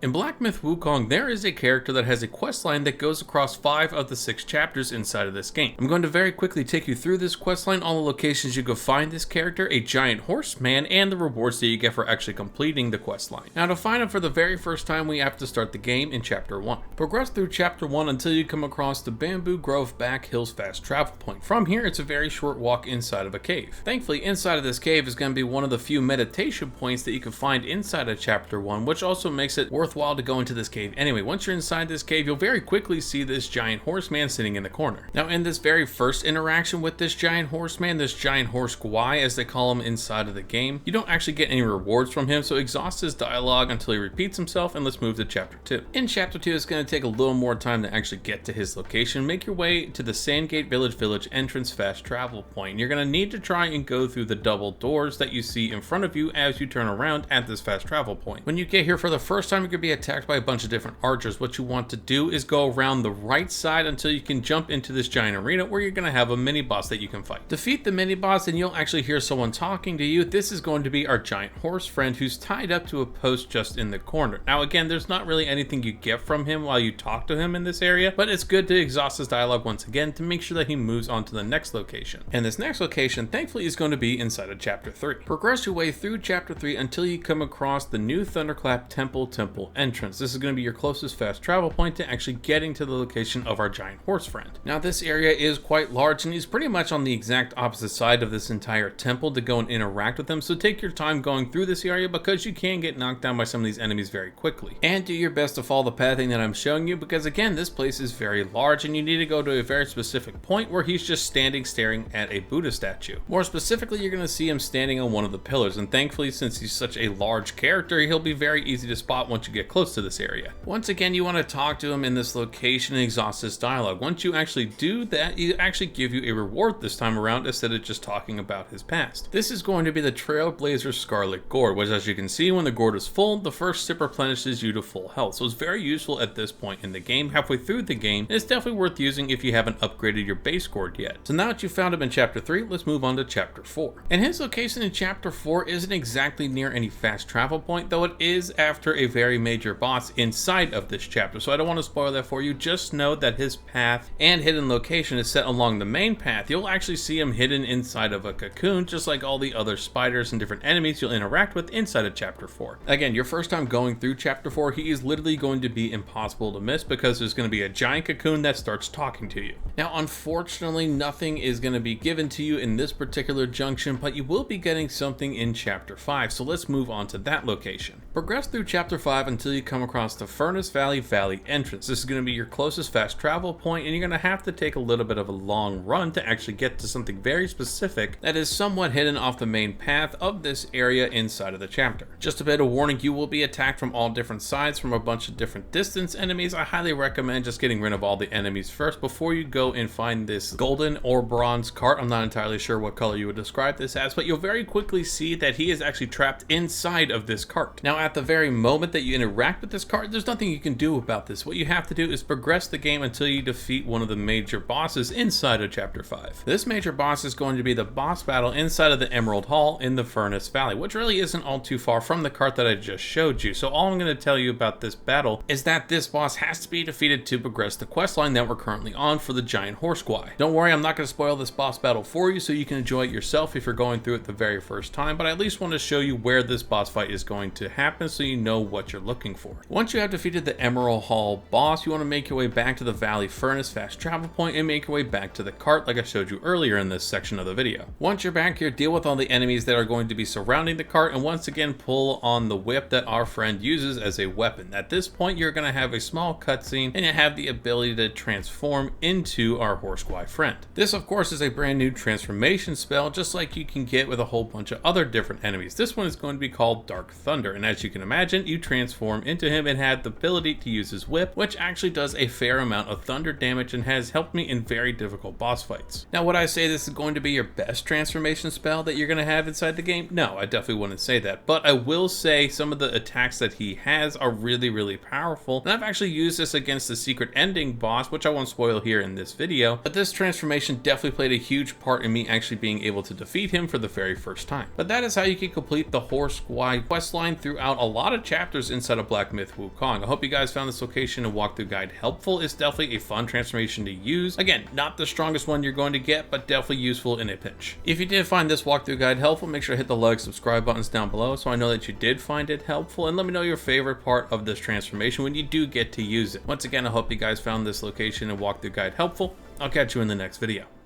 In Black Myth Wukong, there is a character that has a questline that goes across 5 of the 6 chapters inside of this game. I'm going to very quickly take you through this questline, all the locations you can find this character, a giant horseman, and the rewards that you get for actually completing the questline. Now, to find him for the very first time, we have to start the game in Chapter 1. Progress through Chapter 1 until you come across the Bamboo Grove Back Hills fast travel point. From here, it's a very short walk inside of a cave. Thankfully, inside of this cave is going to be one of the few meditation points that you can find inside of Chapter 1, which also makes it worthwhile to go into this cave. Anyway, once you're inside this cave, you'll very quickly see this giant horseman sitting in the corner. Now, in this very first interaction with this giant horseman, this giant horse Guai, as they call him inside of the game, you don't actually get any rewards from him, so exhaust his dialogue until he repeats himself, and let's move to Chapter 2. In Chapter 2, it's going to take a little more time to actually get to his location. Make your way to the Sandgate Village entrance fast travel point. You're going to need to try and go through the double doors that you see in front of you as you turn around at this fast travel point. When you get here for the first time, you're going to be attacked by a bunch of different archers. What you want to do is go around the right side until you can jump into this giant arena where you're going to have a mini boss that you can fight. Defeat the mini boss and you'll actually hear someone talking to you. This is going to be our giant horse friend who's tied up to a post just in the corner. Now again, there's not really anything you get from him while you talk to him in this area, but it's good to exhaust his dialogue once again to make sure that he moves on to the next location. And this next location, thankfully, is going to be inside of Chapter 3. Progress your way through Chapter 3 until you come across the new Thunderclap Temple entrance. This is going to be your closest fast travel point to actually getting to the location of our giant horse friend. Now, this area is quite large and he's pretty much on the exact opposite side of this entire temple to go and interact with him, so take your time going through this area because you can get knocked down by some of these enemies very quickly. And do your best to follow the pathing that I'm showing you because again, this place is very large and you need to go to a very specific point where he's just standing staring at a Buddha statue. More specifically, you're going to see him standing on one of the pillars, and thankfully, since he's such a large character, he'll be very easy to spot once you get close to this area. Once again, you want to talk to him in this location and exhaust his dialogue. Once you actually do that, he actually give you a reward this time around instead of just talking about his past. This is going to be the Trailblazer Scarlet Gourd, which, as you can see, when the gourd is full, the first sip replenishes you to full health. So it's very useful at this point in the game, halfway through the game, and it's definitely worth using if you haven't upgraded your base gourd yet. So now that you found him in Chapter 3, let's move on to Chapter 4. And his location in Chapter 4 isn't exactly near any fast travel point, though it is after a very major boss inside of this chapter, so I don't want to spoil that for you. Just know that his path and hidden location is set along the main path. You'll actually see him hidden inside of a cocoon, just like all the other spiders and different enemies you'll interact with inside of Chapter 4. Again, your first time going through Chapter 4, he is literally going to be impossible to miss because there's going to be a giant cocoon that starts talking to you. Now, unfortunately, nothing is going to be given to you in this particular junction, but you will be getting something in Chapter 5, so let's move on to that location. Progress through Chapter 5 until you come across the Furnace Valley entrance. This is going to be your closest fast travel point, and you're going to have to take a little bit of a long run to actually get to something very specific that is somewhat hidden off the main path of this area inside of the chapter. Just a bit of warning, you will be attacked from all different sides from a bunch of different distance enemies. I highly recommend just getting rid of all the enemies first before you go and find this golden or bronze cart. I'm not entirely sure what color you would describe this as, but you'll very quickly see that he is actually trapped inside of this cart. Now, at the very moment that you interact with this cart, there's nothing you can do about this. What you have to do is progress the game until you defeat one of the major bosses inside of Chapter 5. This major boss is going to be the boss battle inside of the Emerald Hall in the Furnace Valley, which really isn't all too far from the cart that I just showed you. So all I'm going to tell you about this battle is that this boss has to be defeated to progress the questline that we're currently on for the giant horse Guai. Don't worry, I'm not going to spoil this boss battle for you so you can enjoy it yourself if you're going through it the very first time, but I at least want to show you where this boss fight is going to happen so you know what you're looking for. Once you have defeated the Emerald Hall boss, you want to make your way back to the Valley Furnace fast travel point and make your way back to the cart like I showed you earlier in this section of the video. Once you're back here, deal with all the enemies that are going to be surrounding the cart, and once again pull on the whip that our friend uses as a weapon. At this point, you're going to have a small cutscene and you have the ability to transform into our horse Guai friend. This, of course, is a brand new transformation spell, just like you can get with a whole bunch of other different enemies. This one is going to be called Dark Thunder, and as you can imagine, you transform into him and have the ability to use his whip, which actually does a fair amount of thunder damage and has helped me in very difficult boss fights. Now, would I say this is going to be your best transformation spell that you're going to have inside the game? No, I definitely wouldn't say that, but I will say some of the attacks that he has are really powerful, and I've actually used this against the secret ending boss, which I won't spoil here in this video, but this transformation definitely played a huge part in me actually being able to defeat him for the very first time. But that is how you can complete the horse Guai questline throughout out a lot of chapters inside of Black Myth Wukong. I hope you guys found this location and walkthrough guide helpful. It's definitely a fun transformation to use. Again, not the strongest one you're going to get, but definitely useful in a pinch. If you did find this walkthrough guide helpful, make sure to hit the like, subscribe buttons down below so I know that you did find it helpful, and let me know your favorite part of this transformation when you do get to use it. Once again, I hope you guys found this location and walkthrough guide helpful. I'll catch you in the next video.